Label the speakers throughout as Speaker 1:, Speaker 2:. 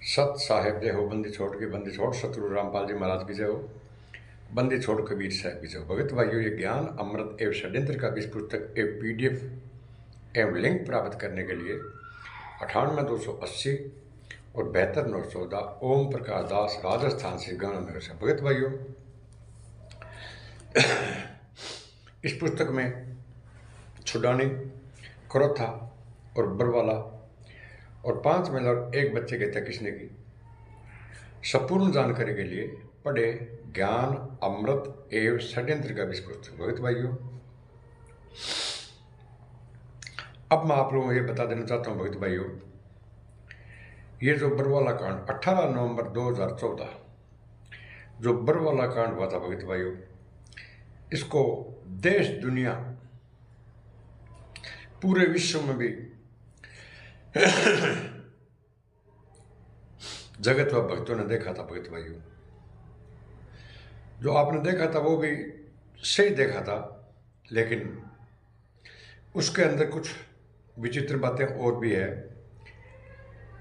Speaker 1: सत साहेब जय हो, बंदी छोड़ के बंदी छोड़, सतगुरु रामपाल जी महाराज की जय हो, बंदी छोड़ कबीर साहब की जय हो। भगत भाइयों, ये ज्ञान अमृत एवं षड्यंत्र का बीज पुस्तक एवं PDF एवं लिंक प्राप्त करने के लिए 98 280 और 72 914 ओम प्रकाश दास, राजस्थान से गांधीनगर से। भगत भाइयों, इस पुस्तक में छुडानी, क्रोथा और बरवाला और 5 महिला और 1 बच्चे की हत्या किसने की, संपूर्ण जानकारी के लिए पढ़े ज्ञान अमृत एवं षड्यंत्र का विषय पुस्तक। भगत भाइयों, अब मैं आप लोगों को ये बता देना चाहता हूँ भगत भाइयों, ये जो बरवाला कांड 18 नवंबर 2014 जो बरवाला कांड हुआ था भगत भाइयों, इसको देश दुनिया पूरे विश्व में भी जगत व भक्तों ने देखा था। भगत भाइयों, जो आपने देखा था वो भी सही देखा था, लेकिन उसके अंदर कुछ विचित्र बातें और भी है।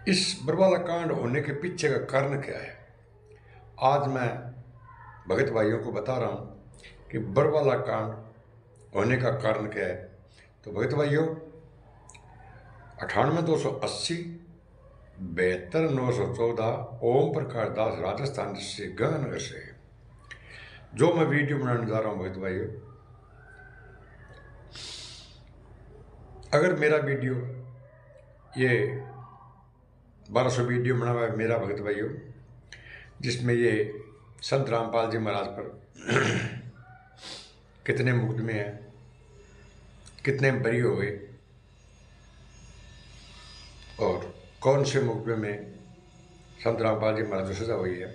Speaker 1: इस बरवाला कांड होने के पीछे का कारण क्या है, आज मैं भगत भाइयों को बता रहा हूं कि बरवाला कांड होने का कारण क्या है। तो भगत भाइयों, 98 280 72 914 ओम प्रकाश दास, राजस्थान से गांधीनगर से जो मैं वीडियो बनाने जा रहा हूं भगत भाइयों, अगर मेरा वीडियो ये 1200 वीडियो बना हुआ है मेरा भगत भाइयों, जिसमें ये संत रामपाल जी महाराज पर कितने मुकदमे हैं, कितने बरी हो गए और कौन से मुकदमे में संत रामपाल जी महाराज को सजा हुई है।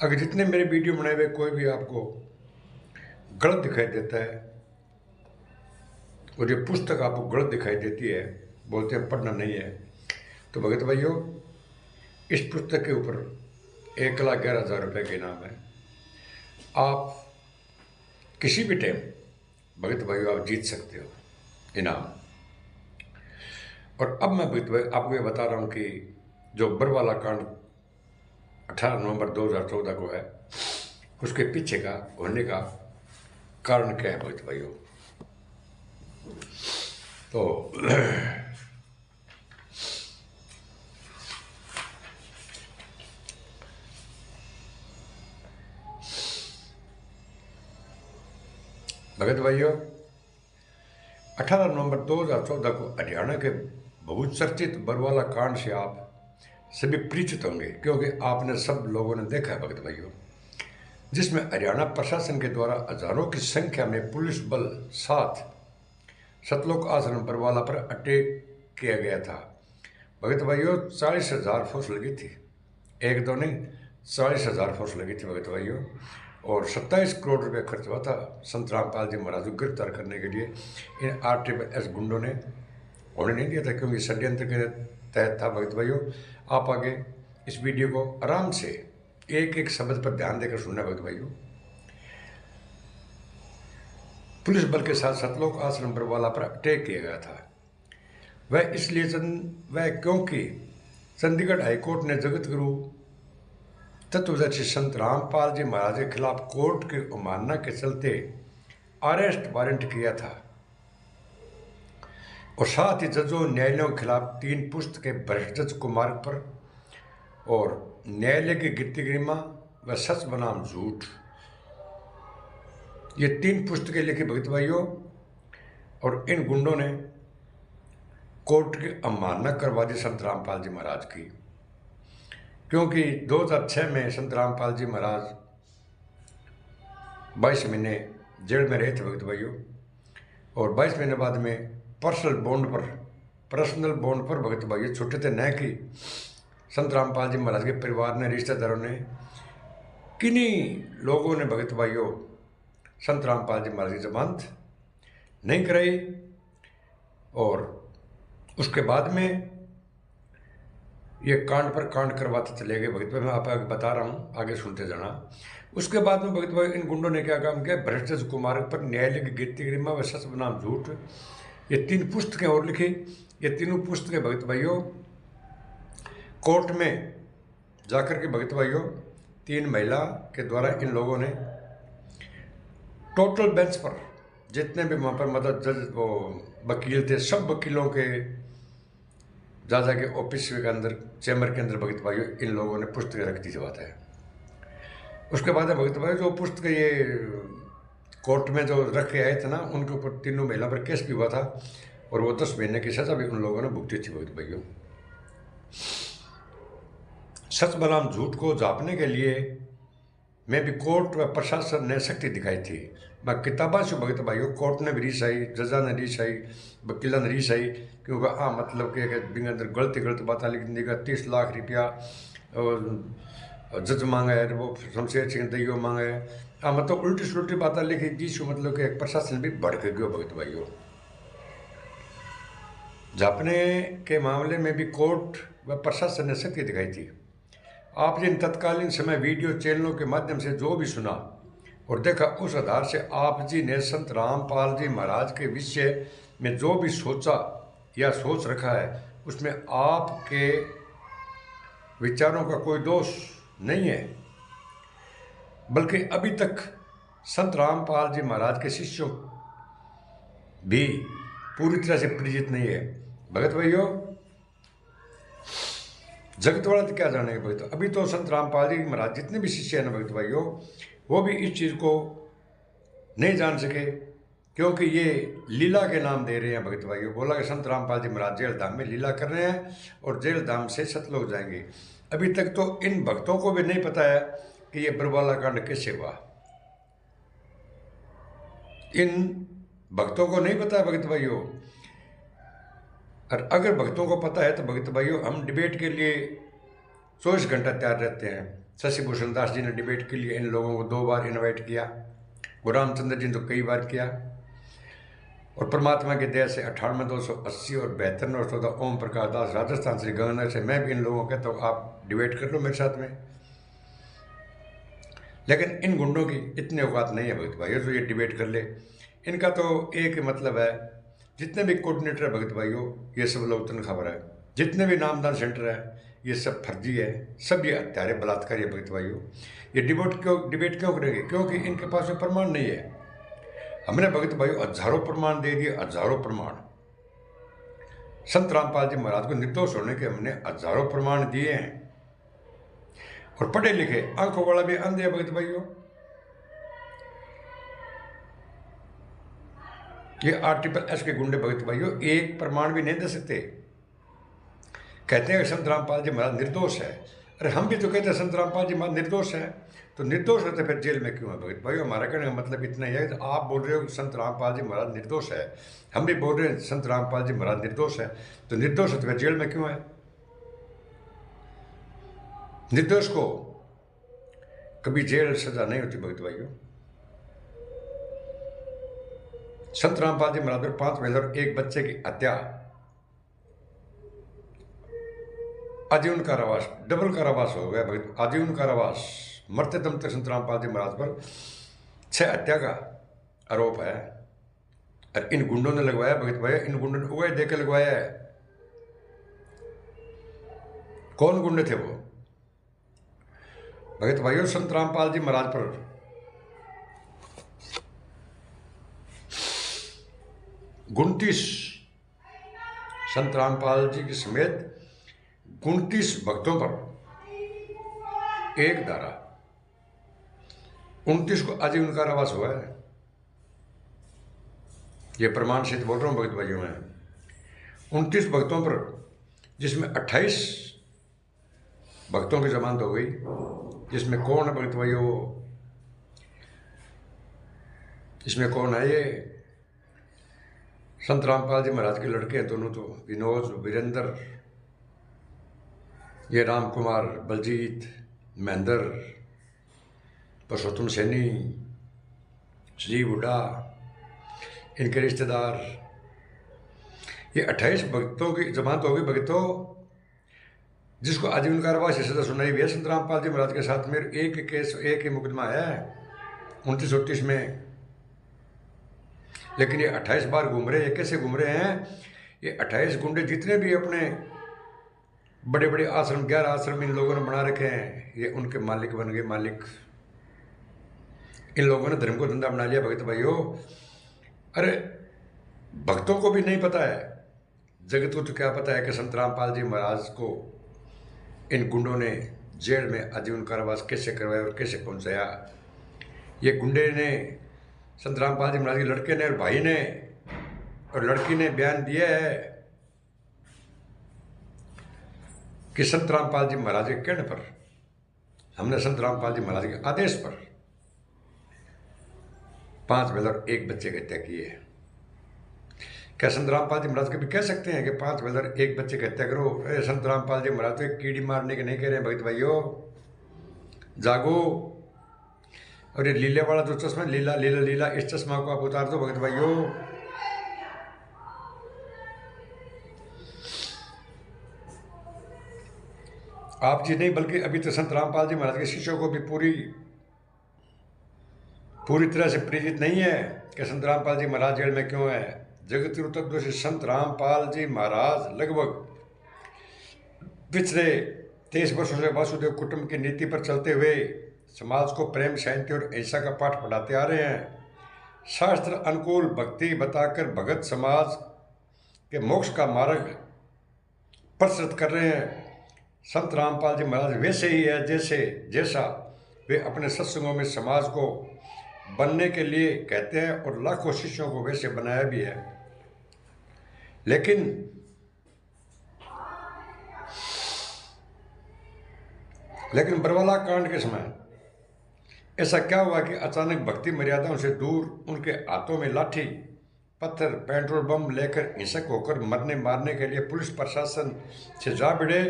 Speaker 1: अगर जितने मेरे वीडियो बनाए हुए कोई भी आपको गलत दिखाई देता है और ये पुस्तक आपको गलत दिखाई देती है, बोलते हैं पढ़ना नहीं है, तो भगत भाइयों, इस पुस्तक के ऊपर 1,11,000 रुपये के इनाम है। आप किसी भी टाइम भगत भाइयों आप जीत सकते हो इनाम। और अब मैं भगत भाई आपको ये बता रहा हूँ कि जो बरवाला कांड 18 नवंबर 2014 को है, उसके पीछे का होने का कारण क्या है भगत भाइयों। तो भगत भाइयों, 18 नवंबर 2014 को हरियाणा के बहुचर्चित बरवाला कांड से आप सभी परिचित होंगे, क्योंकि आपने सब लोगों ने देखा है भगत भाइयों, जिसमें हरियाणा प्रशासन के द्वारा हजारों की संख्या में पुलिस बल साथ सतलोक आश्रम बरवाला पर अटैक किया गया था। भगत भाइयों, 40,000 फोर्स लगी थी, एक दो नहीं 40,000 फोर्स लगी थी भगत भाइयों, और 27 करोड़ रुपये खर्च हुआ था संत रामपाल जी महाराज को गिरफ्तार करने के लिए। इन RSS गुंडों ने होने नहीं दिया था, क्योंकि षड्यंत्र के तहत था। भगत भाइयों, आप आगे इस वीडियो को आराम से एक एक शब्द पर ध्यान देकर सुनना। भगत भाइयों, पुलिस बल के साथ सतलोक आश्रम बरवाला पर अटैक किया गया था। वह इसलिए क्योंकि चंडीगढ़ हाईकोर्ट ने जगत गुरु तत्वदर्शी संत रामपाल जी महाराज के खिलाफ कोर्ट की अवमानना के चलते अरेस्ट वारंट किया था, और साथ ही जजों न्यायालयों के खिलाफ 3 पुस्तकें भ्रष्ट जज को मार्ग पर और न्यायालय की गिरती गरिमा व सच बनाम झूठ, ये 3 पुस्तकें लिखी भगत भाइयों। और इन गुंडों ने कोर्ट की अवमानना करवा दी संत रामपाल जी महाराज की, क्योंकि 2006 में संत रामपाल जी महाराज 22 महीने जेल में रहे थे भगत भाइयों, और 22 महीने बाद में पर्सनल बॉन्ड पर भगत भाइयों छूटे थे। न कि संत रामपाल जी महाराज के परिवार ने, रिश्तेदारों ने, किन्हीं लोगों ने भगत भाइयों संत रामपाल जी महाराज की जमानत नहीं कराई। और उसके बाद में ये कांड पर कांड करवाते चले गए भगत भाई। मैं आप आगे बता रहा हूँ, आगे सुनते जाना। उसके बाद में भगत भाई इन गुंडों ने क्या काम किया, भ्रष्ट कुमार पर न्यायालय की गिरती गरिमा व सच बनाम झूठ, ये 3 पुस्तकें और लिखी। ये तीनों पुस्तकें भगत भाइयों कोर्ट में जाकर के भगत भाइयों 3 महिला के द्वारा इन लोगों ने टोटल बेंच पर जितने भी वहाँ पर मतलब जज वो वकील थे, सब वकीलों के जा के ऑफिस के अंदर चैम्बर के अंदर भगत भाइयों इन लोगों ने पुस्तकें रख दी बात है। उसके बाद भगत भाई जो पुस्तक ये कोर्ट में जो रख के आए थे ना, उनके ऊपर तीनों महिला पर केस भी हुआ था और वो 10 महीने की सजा भी उन लोगों ने भुगती थी भगत भाइयों। सच बनाम झूठ को झाँपने के लिए मैं भी कोर्ट व प्रशासन ने शक्ति दिखाई थी। मैं किताबा से भगत भाइयों कोर्ट ने भी रीस आई, जजा ने रीस आई, वकीला ने रीस आई, क्योंकि मतलब के अंदर गलत बातें लिख देगा। 30 लाख रुपया जज मांगा है, वो शमशेर सिंह दैयो मांगा है, मतलब उल्टी सुलटी बातें लिखी जिसको मतलब कि प्रशासन भी भड़क गयो भगत भाइयों। झाँपने के मामले में भी कोर्ट व प्रशासन ने शक्ति दिखाई थी। आपने इन तत्कालीन समय वीडियो चैनलों के माध्यम से जो भी सुना और देखा, उस आधार से आप जी ने संत रामपाल जी महाराज के विषय में जो भी सोचा या सोच रखा है, उसमें आपके विचारों का कोई दोष नहीं है, बल्कि अभी तक संत रामपाल जी महाराज के शिष्यों भी पूरी तरह से परिचित नहीं है। भगत भाइयों, जगत वाला तो क्या जानेंगे भगत। अभी तो संत रामपाल जी महाराज जितने भी शिष्य हैं ना भगत भाइयों, वो भी इस चीज़ को नहीं जान सके, क्योंकि ये लीला के नाम दे रहे हैं भगत भाइयों। बोला कि संत रामपाल जी महाराज जेल धाम में लीला कर रहे हैं और जेल धाम से सतलोक जाएंगे। अभी तक तो इन भक्तों को भी नहीं पता है कि ये बरवाला कांड कैसे हुआ। इन भक्तों को नहीं पता है भगत भाइयों। और अगर भक्तों को पता है तो भगत भाइयों, हम डिबेट के लिए 24 घंटा तैयार रहते हैं। शशि भूषण दास जी ने डिबेट के लिए इन लोगों को 2 बार इनवाइट किया, गुरु रामचंद्र जी ने तो कई बार किया, और परमात्मा की दया से 98, 280 और 72 और 14 ओम प्रकाश दास राजस्थान श्री गंगानगर से मैं भी इन लोगों को कहता हूँ आप डिबेट कर लो मेरे साथ में। लेकिन इन गुंडों की इतनी औकात नहीं है भगत भाइयों जो ये डिबेट कर ले। इनका तो एक मतलब है, जितने भी कोऑर्डिनेटर है भगत भाइयों, ये सब लोग तनख्वाह है। जितने भी नामदान सेंटर है, ये सब फर्जी है, सब ये हत्यारे बलात्कारी है भगत भाइयों। ये डिबेट क्यों करेंगे? क्योंकि इनके पास में प्रमाण नहीं है। हमने भगत भाइयों हजारों प्रमाण दे दिए, हजारों प्रमाण। संत रामपाल जी महाराज को निर्दोष होने के हमने हजारों प्रमाण दिए हैं। और पढ़े लिखे आंखों वाला भी अंधे भगत भाइयों। ये RSS के गुंडे भगत भाइयों एक प्रमाण भी नहीं दे सकते। कहते हैं कि संत रामपाल जी महाराज निर्दोष है। अरे हम भी तो कहते हैं संत रामपाल जी महाराज निर्दोष है, तो निर्दोष रहते फिर जेल में क्यों है भगत भाइयों? हमारा कहने का मतलब इतना ही है कि आप बोल रहे हो कि संत रामपाल जी महाराज निर्दोष है, हम भी बोल रहे हैं संत रामपाल जी महाराज निर्दोष है, तो निर्दोष है तो फिर जेल में क्यों है? निर्दोष को कभी जेल सजा नहीं होती भगत भाइयों। संत रामपाल जी महाराज पर 5 महिला और 1 बच्चे की हत्या, आजीवन कारावास, डबल कारावास हो गया भगत, आजीवन कारावास। मरते दम तक संत रामपाल जी महाराज पर 6 हत्या का आरोप है। और इन गुंडों ने लगवाया भगत भाई, इन गुंडों ने उगाए देकर लगवाया है। कौन गुंडे थे वो भगत भाइयों? संत रामपाल जी महाराज पर गुणतीस, संत रामपाल जी के समेत 29 भक्तों पर एक धारा, 29 को आजीवन कारावास हुआ है। ये प्रमाण से बोल रहा हूं भगत भाइयों में। 29 भक्तों पर, जिसमें 28 भक्तों की जमानत हो गई। जिसमें कौन है भगत भाइयों? इसमें कौन है? ये संत रामपाल जी महाराज के लड़के हैं दोनों, तो विनोद, वीरेंद्र, ये राम कुमार, बलजीत, महेंद्र, पुरुषोत्तम सैनी, श्री बुड्ढा, इनके रिश्तेदार। ये 28 भक्तों की जमानत हो गई भक्तों, जिसको आजीवन कारावास की सजा सुनाई हुई है। संत रामपाल जी महाराज के साथ में एक केस, एक ही मुकदमा है 29-29 में। लेकिन ये 28 बार घूम रहे हैं। ये कैसे घूम रहे हैं? ये 28 गुंडे जितने भी अपने बड़े बड़े आश्रम, 11 आश्रम इन लोगों ने बना रखे हैं, ये उनके मालिक बन गए मालिक। इन लोगों ने धर्म को धंधा बना लिया भक्त भाइयों। अरे भक्तों को भी नहीं पता है, जगत को तो क्या पता है कि संत रामपाल जी महाराज को इन गुंडों ने जेल में आजीवन कारावास कैसे करवाया और कैसे पहुंचाया। ये गुंडे ने संत रामपाल जी महाराज के लड़के ने और भाई ने और लड़की ने बयान दिया है कि संत रामपाल जी महाराज के कहने पर, हमने संत रामपाल जी महाराज के आदेश पर 5 बेल और 1 बच्चे की हत्या की है। क्या संत रामपाल जी महाराज कभी कह सकते हैं कि 5 बेल और 1 बच्चे की हत्या करो? अरे संत रामपाल जी महाराज तो एक कीड़ी मारने के नहीं कह रहे हैं भक्त भाइयों, जागो। और ये लीले वाला जो चश्मा, लीला लीला लीला, इस चश्मा को आप उतार दो भक्त भाइयों। आप जी नहीं बल्कि अभी तो संत रामपाल जी महाराज के शिष्यों को भी पूरी तरह से प्रेरित नहीं है कि संत रामपाल जी महाराज जेल में क्यों है। जगत गुरु तत्वदर्शी संत रामपाल जी महाराज लगभग पिछले 23 वर्षों से वासुदेव कुटुंब की नीति पर चलते हुए समाज को प्रेम, शांति और ऐसा का पाठ पढ़ाते आ रहे हैं। शास्त्र अनुकूल भक्ति बताकर भगत समाज के मोक्ष का मार्ग प्रस्तुत कर रहे हैं। संत रामपाल जी महाराज वैसे ही है जैसा वे अपने सत्संगों में समाज को बनने के लिए कहते हैं, और लाखों शिष्यों को वैसे बनाया भी है। लेकिन बरवाला कांड के समय ऐसा क्या हुआ कि अचानक भक्ति मर्यादाओं से दूर उनके हाथों में लाठी, पत्थर, पेट्रोल बम लेकर हिंसक होकर मरने मारने के लिए पुलिस प्रशासन से जा भिड़े।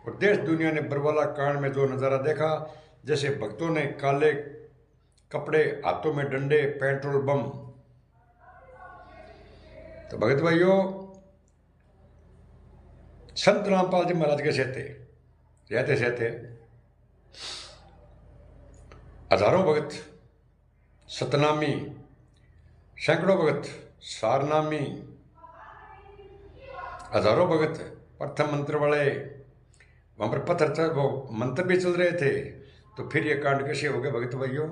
Speaker 1: और देश दुनिया ने बरवाला कांड में जो नज़ारा देखा, जैसे भक्तों ने काले कपड़े, हाथों में डंडे, पेट्रोल बम। तो भगत भाइयों, संत रामपाल जी महाराज कैसे थे? रहते हजारों भगत सतनामी, सैकड़ों भगत सारनामी, हजारों भगत प्रथम मंत्र वाले, वहां पर पत्थर वो मंत्र भी चल रहे थे। तो फिर ये कांड कैसे हो गए भगत भाइयों?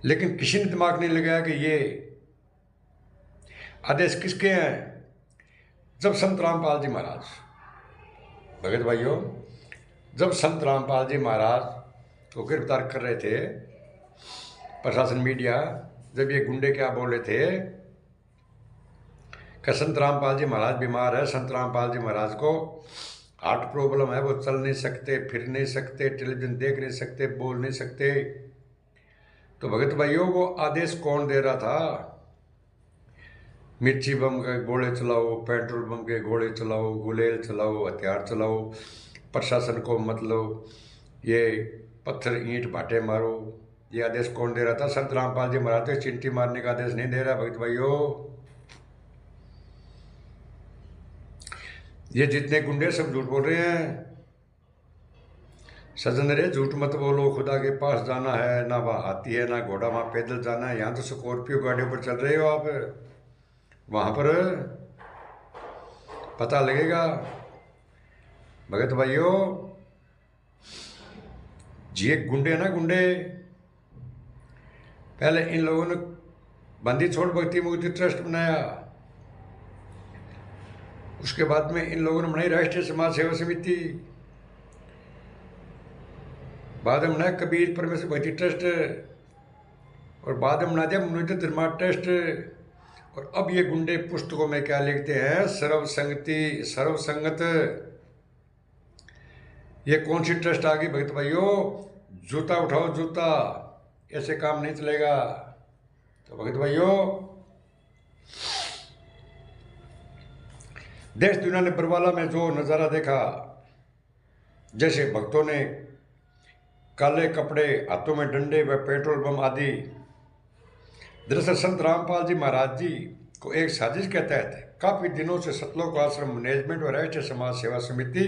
Speaker 1: लेकिन किसी ने दिमाग नहीं लगाया कि ये आदेश किसके हैं। जब संत रामपाल जी महाराज, भगत भाइयों, जब संत रामपाल जी महाराज को गिरफ्तार कर रहे थे प्रशासन, मीडिया, जब ये गुंडे क्या बोल रहे थे कि संत रामपाल जी महाराज बीमार है, संत रामपाल जी महाराज को हार्ट प्रॉब्लम है, वो चल नहीं सकते, फिर नहीं सकते, टेलीविजन देख नहीं सकते, बोल नहीं सकते। तो भगत भाइयों, वो आदेश कौन दे रहा था? मिर्ची बम के गोले चलाओ, पेट्रोल बम के गोले चलाओ, गुलेल चलाओ, हथियार चलाओ, प्रशासन को मतलब ये पत्थर ईंट भाटे मारो। ये आदेश कौन दे रहा था? संत रामपाल जी महाराज तो चिंटी मारने का आदेश नहीं दे रहा भगत भाइयों। ये जितने गुंडे सब झूठ बोल रहे हैं। सजन रे झूठ मत बोलो, खुदा के पास जाना है, ना वहाँ हाथी है ना घोड़ा, वहाँ पैदल जाना है। यहाँ तो स्कॉर्पियो गाड़ियों पर चल रहे हो आप, वहाँ पर पता लगेगा भगत भाइयों। जी गुंडे ना गुंडे, पहले इन लोगों ने बंदी छोड़ भक्ति मुक्ति ट्रस्ट बनाया, उसके बाद में इन लोगों ने बनाई राष्ट्रीय समाज सेवा समिति, बाद में बनाया कबीर परमेश्वर भक्ति ट्रस्ट, और बाद में बना दिया मनोज धर्मा ट्रस्ट। और अब ये गुंडे पुस्तकों में क्या लिखते हैं? सर्वसंगति, सर्वसंगत। ये कौन सी ट्रस्ट आ गई भगत भाइयों? जूता उठाओ जूता, ऐसे काम नहीं चलेगा। तो भगत भाइयों, देश दुनिया ने बरवाला में जो नज़ारा देखा, जैसे भक्तों ने काले कपड़े, हाथों में डंडे व पेट्रोल बम आदि, दरअसल संत रामपाल जी महाराज जी को एक साजिश के तहत काफ़ी दिनों से सतलोक आश्रम मैनेजमेंट और राष्ट्रीय समाज सेवा समिति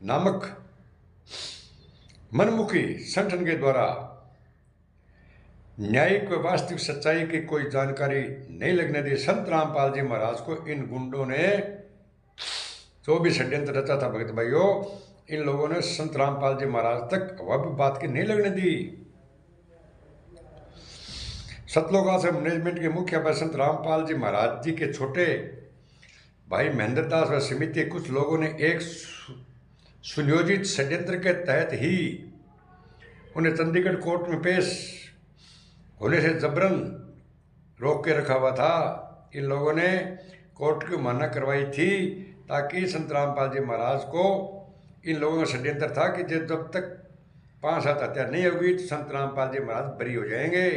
Speaker 1: नामक मनमुखी संगठन के द्वारा न्यायिक व वास्तविक सच्चाई की कोई जानकारी नहीं लगने दी, संत रामपाल जी महाराज को इन गुंडों ने तो भी षड्यंत्र रचा था भगत भाइयों। इन लोगों ने संत रामपाल जी महाराज तक वह भी बात की नहीं लगने दी। सतलोक आश्रम मैनेजमेंट के मुखिया संत रामपाल जी महाराज जी के छोटे भाई महेंद्र दास व समिति के कुछ लोगों ने एक सुनियोजित षड्यंत्र के तहत ही उन्हें चंडीगढ़ कोर्ट में पेश होने से जबरन रोक के रखा हुआ था। इन लोगों ने कोर्ट की मान्यता करवाई थी ताकि संत रामपाल जी महाराज को, इन लोगों का षड्यंत्र था कि जब तक 5-7 हत्या नहीं होगी तो संत रामपाल जी महाराज बरी हो जाएंगे,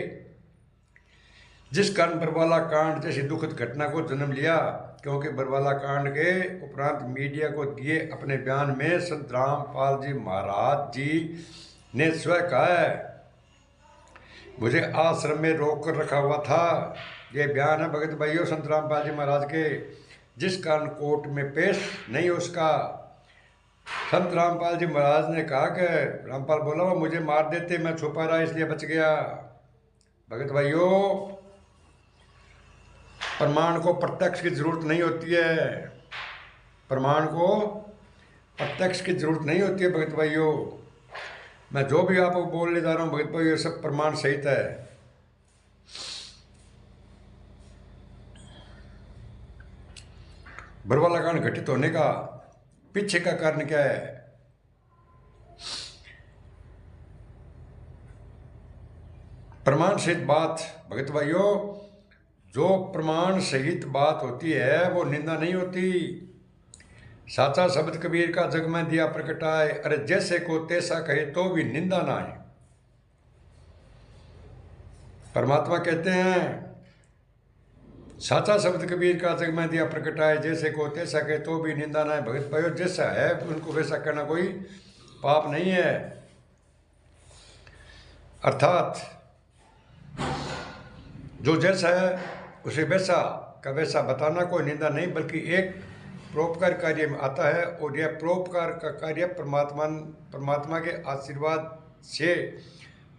Speaker 1: जिस कारण बरवाला कांड जैसी दुखद घटना को जन्म लिया। क्योंकि बरवाला कांड के उपरांत मीडिया को दिए अपने बयान में संत रामपाल जी महाराज जी ने स्वयं कहा है, मुझे आश्रम में रोक कर रखा हुआ था। ये बयान है भगत भाइयों संत रामपाल जी महाराज के, जिस कारण कोर्ट में पेश नहीं हो उसका। संत रामपाल जी महाराज ने कहा कि रामपाल बोला वो मुझे मार देते, मैं छुपा रहा इसलिए बच गया। भगत भाइयों, प्रमाण को प्रत्यक्ष की जरूरत नहीं होती है, प्रमाण को प्रत्यक्ष की जरूरत नहीं होती है भगत भाइयों। मैं जो भी आपको बोलने जा रहा हूँ भगत भाइयों, सब प्रमाण सहित है। बरवाला कांड घटित होने का पीछे का कारण क्या है? प्रमाण सहित बात भगत भाइयों, जो प्रमाण सहित बात होती है वो निंदा नहीं होती। साचा शब्द कबीर का जग में दिया प्रकटाए, अरे जैसे को तैसा कहे तो भी निंदा ना है। परमात्मा कहते हैं साचा शब्द कबीर का जग में दिया प्रकटाए, जैसे को तैसा कहे तो भी निंदा ना है। भगत भाइयों, जैसा है उनको वैसा करना कोई पाप नहीं है। अर्थात जो जैसा है उसे वैसा का वैसा बताना कोई निंदा नहीं, बल्कि एक परोपकार कार्य में आता है। और यह परोपकार का कार्य परमात्मा के आशीर्वाद से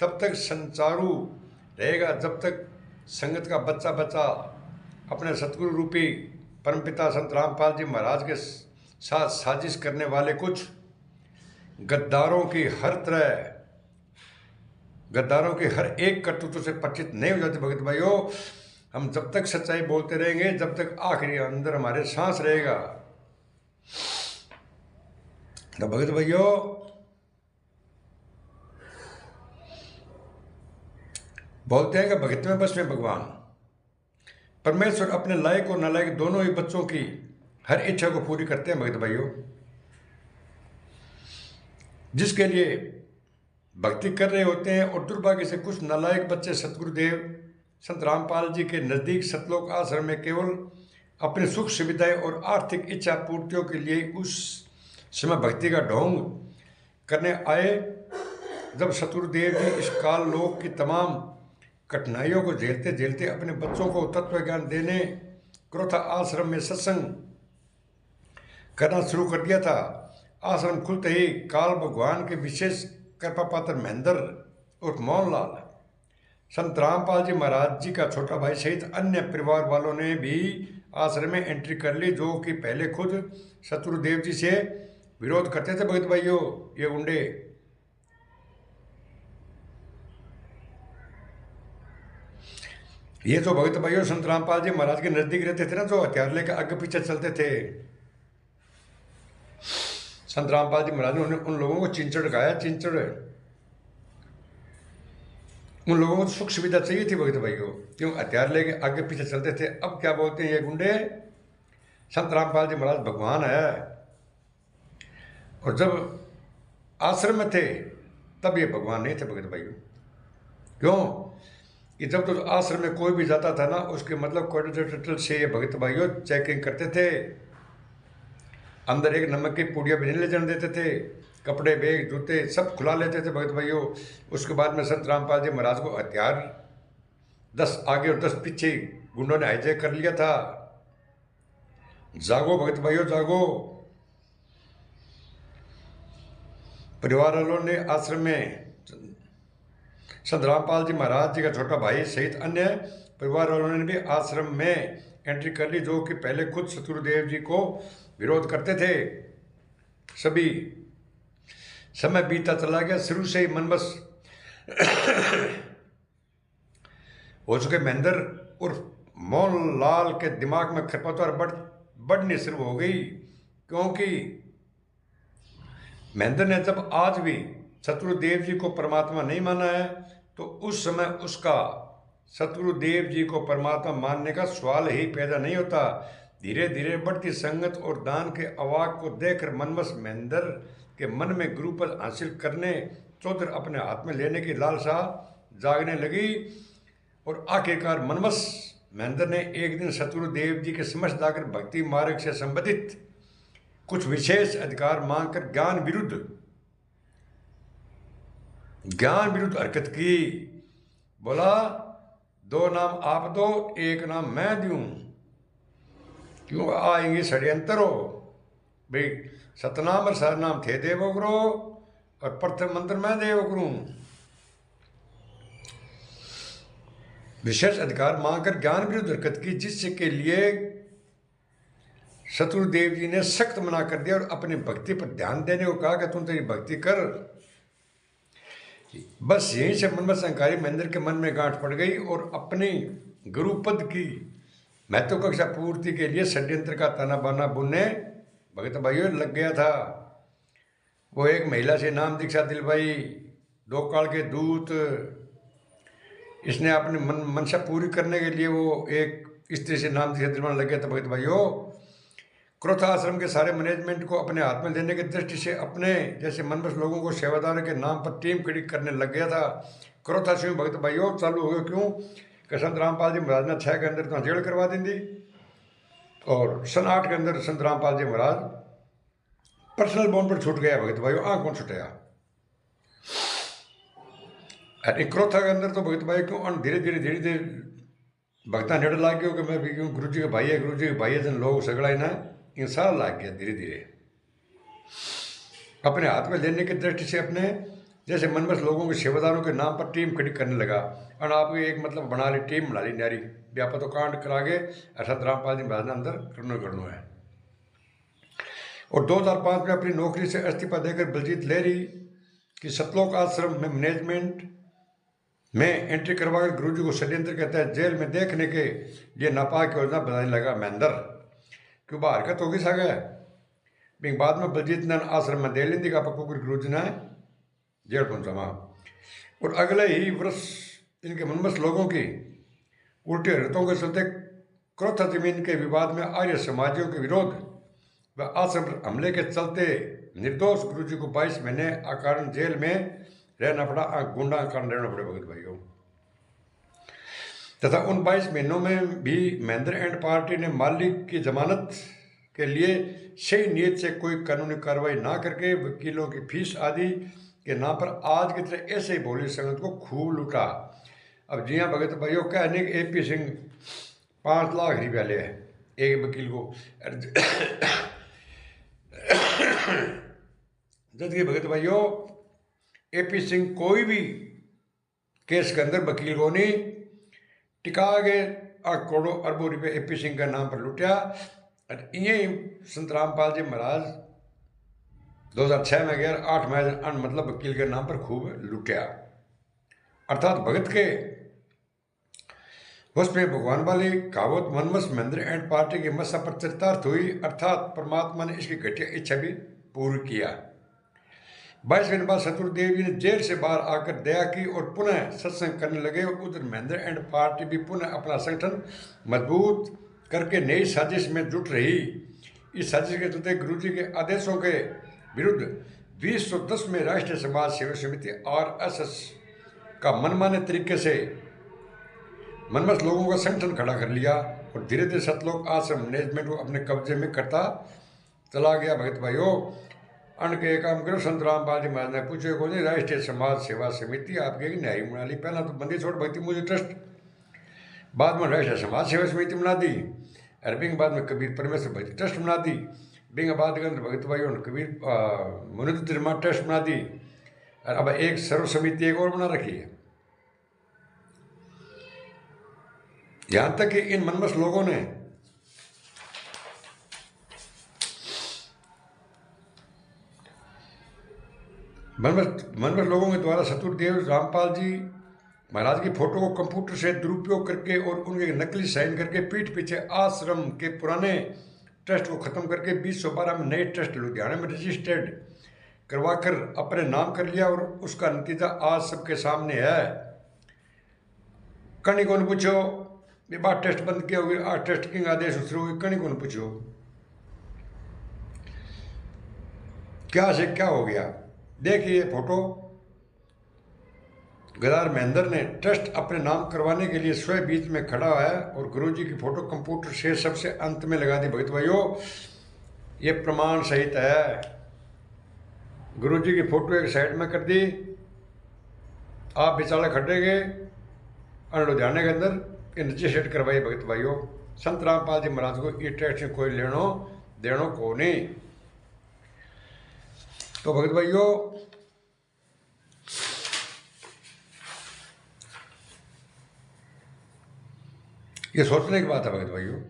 Speaker 1: तब तक संचारू रहेगा जब तक संगत का बच्चा बच्चा अपने सतगुरु रूपी परमपिता संत रामपाल जी महाराज के साथ साजिश करने वाले कुछ गद्दारों की हर एक करतूतों से परिचित नहीं हो जाते। भगत भाइयों, हम जब तक सच्चाई बोलते रहेंगे जब तक आखिरी अंदर हमारे सांस रहेगा। तो भगत भाइयों, बोलते हैं कि भगत में बस में भगवान। परमेश्वर अपने लायक और नालायक दोनों ही बच्चों की हर इच्छा को पूरी करते हैं भगत भाइयों। जिसके लिए भक्ति कर रहे होते हैं और दुर्भाग्य से कुछ नालायक बच्चे सतगुरुदेव संत रामपाल जी के नज़दीक सतलोक आश्रम में केवल अपनी सुख सुविधाएं और आर्थिक इच्छा पूर्तियों के लिए उस समय भक्ति का ढोंग करने आए, जब सतगुरुदेव जी इस काल लोक की तमाम कठिनाइयों को झेलते झेलते अपने बच्चों को तत्व ज्ञान देने क्रोथा आश्रम में सत्संग करना शुरू कर दिया था। आश्रम खुलते ही काल भगवान के विशेष कृपा पात्र महेंद्र और मोहनलाल संत रामपाल जी महाराज जी का छोटा भाई सहित अन्य परिवार वालों ने भी आश्रम में एंट्री कर ली, जो कि पहले खुद सतगुरुदेव जी से विरोध करते थे। भगत भाइयों, ये गुंडे ये जो भगत भाइयों संत रामपाल जी महाराज के नजदीक रहते थे ना, जो हथियार लेकर आगे पीछे चलते थे, संत रामपाल जी महाराज ने उन लोगों को चिंचड़ गाया। चिंचड़ उन लोगों को सुख सुविधा चाहिए थी भगत भाइयों, क्यों हथियार लेके आगे पीछे चलते थे। अब क्या बोलते हैं ये गुंडे, संत रामपाल जी महाराज भगवान है। और जब आश्रम में थे तब ये भगवान नहीं थे भगत भाइयों। क्यों कि जब तो आश्रम में कोई भी जाता था ना, उसके मतलब क्वाड्रिलेटरल से ये भगत भाइयों चेकिंग करते थे। अंदर एक नमक की पुड़िया भी नहीं ले जाने देते थे, कपड़े बैग जूते सब खुला लेते थे भगत भाइयों। उसके बाद में संत रामपाल जी महाराज को हथियार 10 आगे और 10 पीछे गुंडों ने हाईजैक कर लिया था। जागो भगत भाइयों जागो। परिवार वालों ने आश्रम में संत रामपाल जी महाराज जी का छोटा भाई सहित अन्य परिवार वालों ने भी आश्रम में एंट्री कर ली, जो कि पहले खुद सतगुरुदेव जी को विरोध करते थे सभी। समय बीता चला गया, शुरू से ही मनमस हो चुके महेंद्र उर्फ मोहनलाल के दिमाग में खरपतवार बढ़नी शुरू हो गई, क्योंकि महेंद्र ने जब आज भी शत्रुदेव जी को परमात्मा नहीं माना है, तो उस समय उसका शत्रुदेव जी को परमात्मा मानने का सवाल ही पैदा नहीं होता। धीरे धीरे बढ़ती संगत और दान के अवाक को देखकर मनमस महेंद्र के मन में गुरुपद हासिल करने, चौधर अपने हाथ में लेने की लालसा जागने लगी। और आखिरकार मनमस महेंद्र ने एक दिन शत्रुदेव जी के समक्ष जाकर भक्ति मार्ग से संबंधित कुछ विशेष अधिकार मांगकर ज्ञान विरुद्ध हरकत की। बोला, 2 नाम आप दो, 1 नाम मैं दूं। क्यों आएंगे षड्यंत्र हो भाई, सतनाम और सरनाम थे देवो गुरु, और प्रथम मंत्र मैं देव करूं। विशेष अधिकार मांगकर ज्ञान विरुद्ध हरकत की, जिसके लिए शत्रुदेव जी ने सख्त मना कर दिया और अपनी भक्ति पर ध्यान देने को कहा कि तुम तेरी भक्ति कर। बस यहीं से मनमस अहंकारी महेंद्र के मन में गांठ पड़ गई और अपनी गुरुपद की महत्वाकांक्षा पूर्ति के लिए षड्यंत्र का ताना बाना बुनने भगत भाइयों लग गया था। वो एक महिला से नाम दीक्षा दिलवाई, 2 काल के दूत। इसने अपनी मनसा पूरी करने के लिए वो एक स्त्री से नाम दीक्षा दिलवाने लग गया था। भगत भाइयों, क्रोथा आश्रम के सारे मैनेजमेंट को अपने हाथ में लेने की दृष्टि से अपने जैसे मनमस लोगों को सेवादार के नाम पर टीम खड़ी करने लग गया था। क्रोथा से भगत भाइयों चालू हो गया। क्यों कि संत रामपाल जी महाराज ने 6 के अंदर तो जेल करवा दी थी, और सन 8 के अंदर संत रामपाल जी महाराज पर्सनल बॉन्ड पर छूट गया। भगत भाइयों, कौन छुटाया? क्रोथा के अंदर तो भगत भाई क्यों धीरे धीरे भक्ता नेड़ लाग गया कि मैं भी क्यों गुरु जी के भाई है जन लोग सगड़ा ही ना इंसान लाग गया। धीरे धीरे अपने हाथ में लेने की दृष्टि से अपने जैसे मनमस लोगों के सेवादारों के नाम पर टीम खड़ी करने लगा। और आपको एक मतलब बना ली, टीम बना ली न्यारी, व्यापा तो कांड करा के अर्थात रामपाल जी महाराज ने अंदर करनो है। और 2005 में अपनी नौकरी से इस्तीफा देकर बलजीत लहरी की सतलोक आश्रम में मैनेजमेंट में एंट्री करवाकर गुरु जी को षड्यंत्र के तहत जेल में देखने के लिए नापाक योजना बनाने लगा महेंद्र। क्यों बाहर हरकत होगी सागा बाद में बलजीत ने आश्रम में दे लेंदी का पक्को गुरु जी ने जेल पहुंचा वहाँ। और अगले ही वर्ष इनके मनमस लोगों की उल्टी हरकतों के चलते क्रोथा जमीन के विवाद में आर्य समाजियों के विरोध व आश्रम पर हमले के चलते निर्दोष गुरु जी को 22 महीने अकारण जेल में रहना पड़ा, गुंडा कारण रहना पड़े भगत भाइयों। तथा उन 22 महीनों में भी महेंद्र एंड पार्टी ने मालिक की जमानत के लिए सही नीयत से कोई कानूनी कार्रवाई ना करके वकीलों की फीस आदि के नाम पर आज की तरह ऐसे ही भोली संगत को खूब लूटा। अब जी हाँ भगत भाइयों, कहने AP सिंह 5 लाख रुपया ले एक वकील को, जबकि भगत भाइयों AP सिंह कोई भी केस के अंदर वकील को नहीं टिका गए, करोड़ों अरबों रुपये AP सिंह का नाम पर लुटिया। और यही संत रामपाल जी महाराज 2006 में गया, 8 में मतलब वकील के नाम पर खूब लुटिया। अर्थात भगत के उसमें भगवान वाली कहावत मनमस महेंद्र एंड पार्टी की मसा पर चरितार्थ हुई, अर्थात परमात्मा ने इसकी घटिया इच्छा भी पूरी किया। 22 दिन बाद शत्रुदेव जी ने जेल से बाहर आकर दया की और पुनः सत्संग करने लगे। उधर महेंद्र एंड पार्टी भी पुनः अपना संगठन मजबूत करके नई साजिश में जुट रही। इस साजिश के चलते गुरु जी के आदेशों के विरुद्ध 2010 में राष्ट्रीय समाज सेवा समिति RSS का मनमाने तरीके से मनमस लोगों का संगठन खड़ा कर लिया और धीरे धीरे सतलोक आश्रम मैनेजमेंट को अपने कब्जे में करता चला गया। भगत भाइयों, अन्न के काम करो, संत रामपाल जी महाराज ने पूछे को नहीं, राष्ट्रीय समाज सेवा समिति आपके न्यायी बना ली। पहला तो बंदी छोड़ भक्ति मुझे ट्रस्ट, बाद में राष्ट्रीय समाज सेवा समिति बना दी, और बिंग बाद में कबीर परमेश्वर भक्ति ट्रस्ट बना दी। बिंग बाद के अंदर भगत भाइयों ने कबीर मुनिद्रमा ट्रस्ट बना दी, और अब एक सर्व समिति एक और बना रखी है। यहाँ तक कि इन मनमस लोगों ने मनवत लोगों के द्वारा शत्रुदेव रामपाल जी महाराज की फोटो को कंप्यूटर से दुरुपयोग करके और उनके नकली साइन करके पीठ पीछे आश्रम के पुराने ट्रस्ट को खत्म करके 2012 में नए ट्रस्ट लुधियाना में रजिस्टर्ड करवाकर अपने नाम कर लिया और उसका नतीजा आज सबके सामने है। कहीं को पूछो ये बात टेस्ट बंद किया होगी, आज टेस्ट किंग आदेश शुरू हुई, कहीं को पूछो क्या से क्या हो गया। देखिए फोटो, गदार महेंद्र ने ट्रस्ट अपने नाम करवाने के लिए स्वयं बीच में खड़ा है और गुरुजी की फोटो कंप्यूटर से सबसे अंत में लगा दी। भगत भाइयों, ये प्रमाण सहित है। गुरुजी की फोटो एक साइड में कर दी, आप बेचारा खड़े गए और लुधियाने के अंदर ये नीचे सेट करवाई। भगत भाइयों, संत रामपाल जी महाराज को ये ट्रस्ट से कोई लेनो देनो को नहीं। तो भगत भाइयों, ये सोचने की बात है। भगत भाइयों,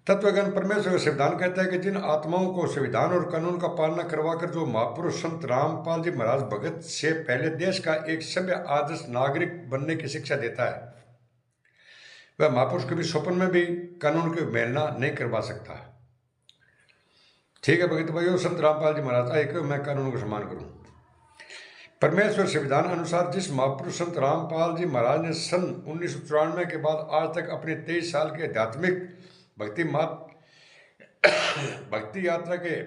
Speaker 1: तत्वज्ञान परमेश्वर का संविधान कहता है कि जिन आत्माओं को संविधान और कानून का पालना करवाकर जो महापुरुष संत रामपाल जी महाराज भगत से पहले देश का एक सभ्य आदर्श नागरिक बनने की शिक्षा देता है, वह महापुरुष कभी स्वप्न में भी कानून की उल्लंघना नहीं करवा सकता। ठीक है भगत भाइयों, संत रामपाल जी महाराज आए कि मैं कानून को सम्मान करूं। परमेश्वर संविधान अनुसार जिस महापुरुष संत रामपाल जी महाराज ने सन 1994 के बाद आज तक अपने 23 साल के आध्यात्मिक भक्ति यात्रा के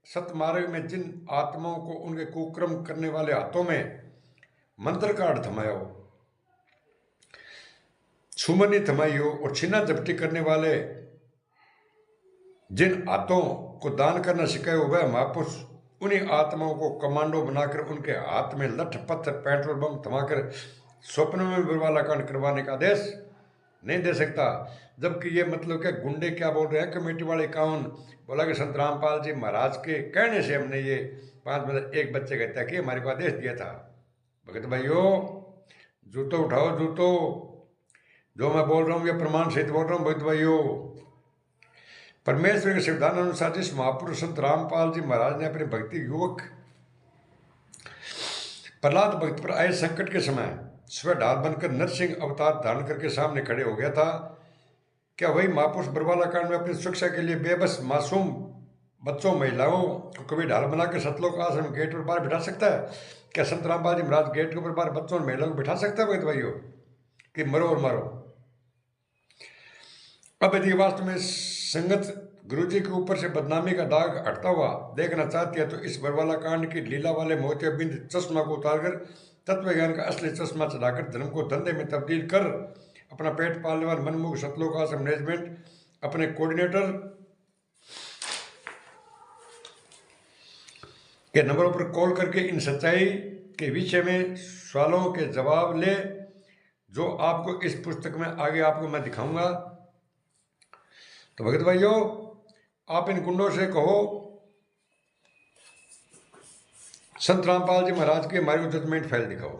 Speaker 1: सतमार्ग में जिन आत्माओं को उनके कुक्रम करने वाले हाथों में मंत्र कार्ड थमाया हो, छुमनी थमाई हो और छीना झपटी करने वाले जिन हाथों को दान करना सिखाया हो, वह महापुरुष उन्हीं आत्माओं को कमांडो बनाकर उनके हाथ में लठ पत्थर पेट्रोल बम थमाकर स्वप्न में बुरवाला कांड करवाने का आदेश नहीं दे सकता। जबकि ये मतलब क्या गुंडे क्या बोल रहे हैं, कमेटी वाले कौन बोला कि संत रामपाल जी महाराज के कहने से हमने ये 5 मतलब एक बच्चे का हत्या की, हमारे को आदेश दिया था। भगत भाइयों, जूतो उठाओ जूतो, जो मैं बोल रहा हूँ ये प्रमाण सहित बोल रहा हूँ। भगत भाइयों, परमेश्वर के संविधान अनुसार जिस महापुरुष संत रामपाल जी महाराज ने अपने भक्ति युवक प्रहलाद भक्त पर आए संकट के समय स्व ढाल बनकर नरसिंह अवतार धारण करके सामने खड़े हो गया था, क्या वही महापुरुष बरवाला कांड में अपनी सुरक्षा के लिए बेबस मासूम बच्चों महिलाओं को कभी ढाल बनाकर सतलोक आश्रम गेट पर बाहर बिठा सकता है? क्या संत रामपाल जी महाराज गेट के ऊपर बाहर बच्चों और महिलाओं को बिठा सकता है? भगत भाइयों, कि मरो और मारो। अब यदि वास्तव में संगत गुरुजी के ऊपर से बदनामी का दाग हटता हुआ देखना चाहती है तो इस बरवाला कांड की लीला वाले मोतियाबिंद चश्मा को उतारकर तत्व ज्ञान का असली चश्मा चढ़ाकर धर्म को धंधे में तब्दील कर अपना पेट पालने वाले मनमुख सतलोक आश्रम मैनेजमेंट अपने कोऑर्डिनेटर के नंबरों पर कॉल करके इन सच्चाई के विषय में सवालों के जवाब ले, जो आपको इस पुस्तक में आगे आपको मैं दिखाऊंगा। तो भगत भाइयों, आप इन गुंडों से कहो संत रामपाल जी महाराज के हमारे जजमेंट फाइल दिखाओ,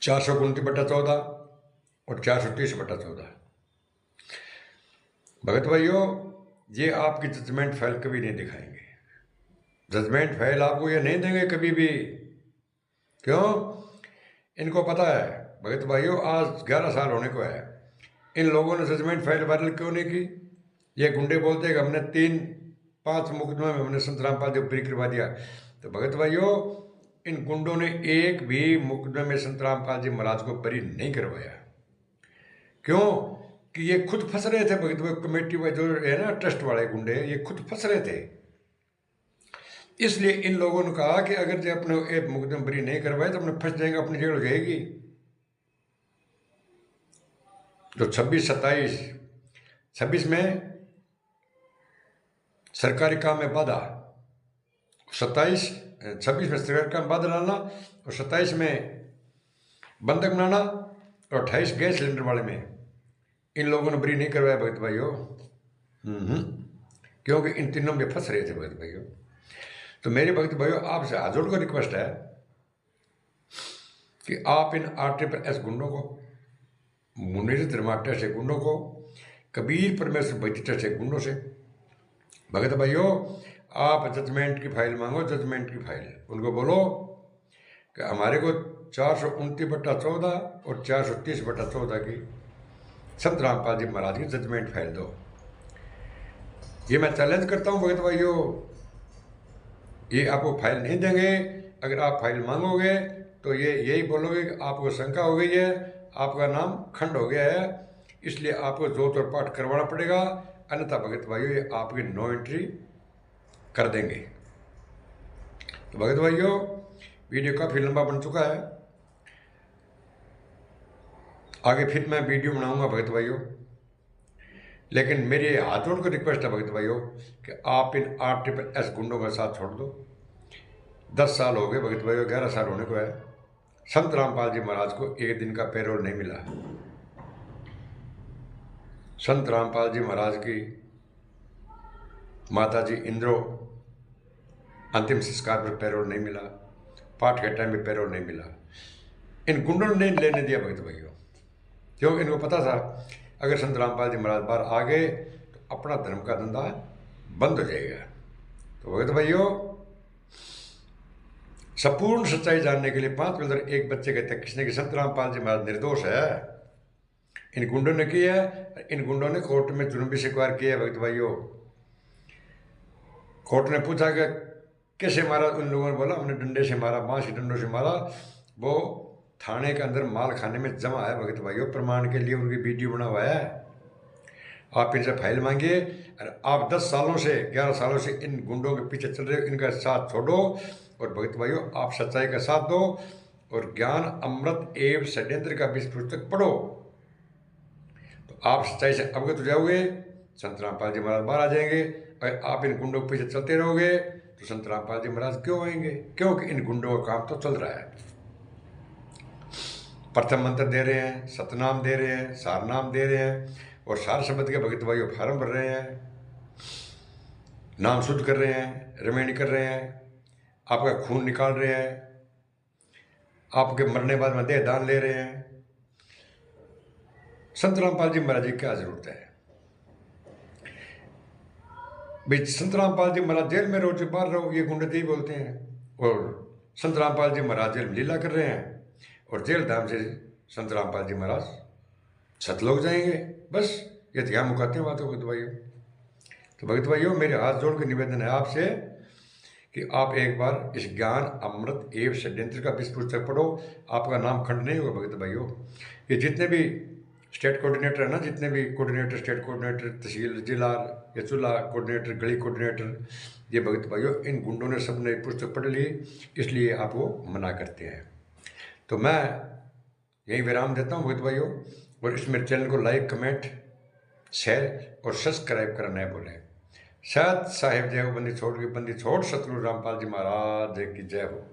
Speaker 1: 429/14 और 430/14। भगत भाइयों, ये आपकी जजमेंट फाइल कभी नहीं दिखाएंगे। जजमेंट फाइल आपको ये नहीं देंगे कभी भी। क्यों? इनको पता है भगत भाइयों, आज 11 साल होने को है, इन लोगों ने जजमेंट फाइल वायरल क्यों नहीं की? ये गुंडे बोलते हैं कि हमने 3-5 मुकदमे में हमने संत रामपाल जी को बरी करवा दिया। तो भगत भाइयों, इन गुंडों ने एक भी मुकदमे में संत रामपाल जी महाराज को बरी नहीं करवाया। क्यों? कि ये खुद फंस रहे थे। भगत भाई, कमेटी वाले जो है ना, ट्रस्ट वाले गुंडे, ये खुद फंस रहे थे। इसलिए इन लोगों ने कहा कि अगर जो अपने एक मुकदमे बरी नहीं करवाए तो अपने फंस जाएंगे, अपनी जेल हो जाएगी। जो 26 में सरकारी काम में बाधा, 26 में सरकारी काम में बाधा डालना और 27 में बंधक बनाना और 28 गैस सिलेंडर वाले में इन लोगों ने बरी नहीं करवाया। भगत भाइयों, क्योंकि इन तीनों में फंस रहे थे। भगत भाइयों, तो मेरे भगत भाइयों, आपसे हाथ जोड़ कर रिक्वेस्ट है कि आप इन RTPS गुंडों को, मुनीर धर्माट्य से गुंडों को, कबीर परमेश्वर भक्ति से गुंडों से, भगत भाइयों, आप जजमेंट की फाइल मांगो, जजमेंट की फाइल। उनको बोलो कि हमारे को 429/14 और 430/14 की संत रामपाल जी महाराज की जजमेंट फाइल दो। ये मैं चैलेंज करता हूँ भगत भाइयों, ये आपको फाइल नहीं देंगे। अगर आप फाइल मांगोगे तो ये यही बोलोगे कि आपको शंका हो गई है, आपका नाम खंड हो गया है, इसलिए आपको जोत और पाठ करवाना पड़ेगा, अन्यथा भगत भाइयों ये आपकी नो एंट्री कर देंगे। तो भगत भाइयों वीडियो काफ़ी लंबा बन चुका है, आगे फिर मैं वीडियो बनाऊंगा भगत भाइयों, लेकिन मेरी हाथ जोड़ कर रिक्वेस्ट है भगत भाइयों कि आप इन RSS गुंडों का साथ छोड़ दो। 10 साल हो गए भगत भाइयों, 11 साल होने को है, संत रामपाल जी महाराज को एक दिन का पैरोल नहीं मिला। संत रामपाल जी महाराज की माता जी इंद्रो अंतिम संस्कार पर पैरोल नहीं मिला, पाठ के टाइम में पैरोल नहीं मिला। इन गुंडों ने नहीं लेने दिया भगत भाइयों, क्योंकि इनको पता था अगर संत रामपाल जी महाराज बाहर आ गए तो अपना धर्म का धंधा बंद हो जाएगा। तो भगत भाइयों संपूर्ण सच्चाई जानने के लिए 5 मिलकर एक बच्चे कहते हैं किसने कि संत रामपाल जी महाराज निर्दोष है, इन गुंडों ने किया है। इन गुंडों ने कोर्ट में जुर्म भी स्वीकार किया है भगत भाइयों। कोर्ट ने पूछा कि कैसे मारा, उन लोगों ने बोला हमने डंडे से मारा, बांस डंडों से मारा। वो थाने के अंदर माल खाने में जमा है भगत भाइयों, प्रमाण के लिए उनकी वीडियो बना हुआ है। आप इनसे फाइल मांगिए। और आप 10 सालों से 11 सालों से इन गुंडों के पीछे चल रहे हो, इनका साथ छोड़ो और भगत भाइयों आप सच्चाई का साथ दो और ज्ञान अमृत एवं षड्यंत्र का 20 पुस्तक पढ़ो, तो आप सच्चाई से अवगत हो जाओगे। संत रामपाल जी महाराज बाहर आ जाएंगे। अगर आप इन गुंडों के पीछे चलते रहोगे तो संत रामपाल जी महाराज क्यों आएंगे? क्योंकि इन गुंडों का काम तो चल रहा है। प्रथम मंत्र दे रहे हैं, सतनाम दे रहे हैं, सारनाम दे रहे हैं और सार शब्द के भगत भाइयों फार्म भर रहे हैं, नाम शुद्ध कर रहे हैं, रमेणी कर रहे हैं, आपका खून निकाल रहे हैं, आपके मरने बाद में देह दान ले रहे हैं। संत रामपाल जी महाराज की क्या जरूरत है भाई? संत रामपाल जी महाराज जेल में रहो, बाहर रहो, ये गुंडे ही बोलते हैं। और संत रामपाल जी महाराज जेल में लीला कर रहे हैं और जेल धाम से संत रामपाल जी महाराज सतलोक जाएंगे। बस ये ध्यान मुकाते हैं बातों भगत भाइयों। तो भगत भाइयों मेरे हाथ जोड़ के निवेदन है आपसे कि आप एक बार इस ज्ञान अमृत एवं षड्यंत्र का 20 पुस्तक पढ़ो, आपका नाम खंड नहीं होगा भगत भाइयों। ये जितने भी स्टेट कोऑर्डिनेटर है ना, जितने भी कोऑर्डिनेटर, स्टेट कोऑर्डिनेटर, तहसील, जिला या चूल्हा कोऑर्डिनेटर, गली कोऑर्डिनेटर, ये भगत भाइयों इन गुंडों ने सबने पुस्तक पढ़ ली, इसलिए आपको मना करते हैं। तो मैं यही विराम देता हूँ भगत भाइयों, और इस मेरे चैनल को लाइक, कमेंट, शेयर और सब्सक्राइब करना है बोले। सत साहिब जय हो, बंदी छोड़ की बंदी छोड़, सतगुरु रामपाल जी महाराज की जय हो।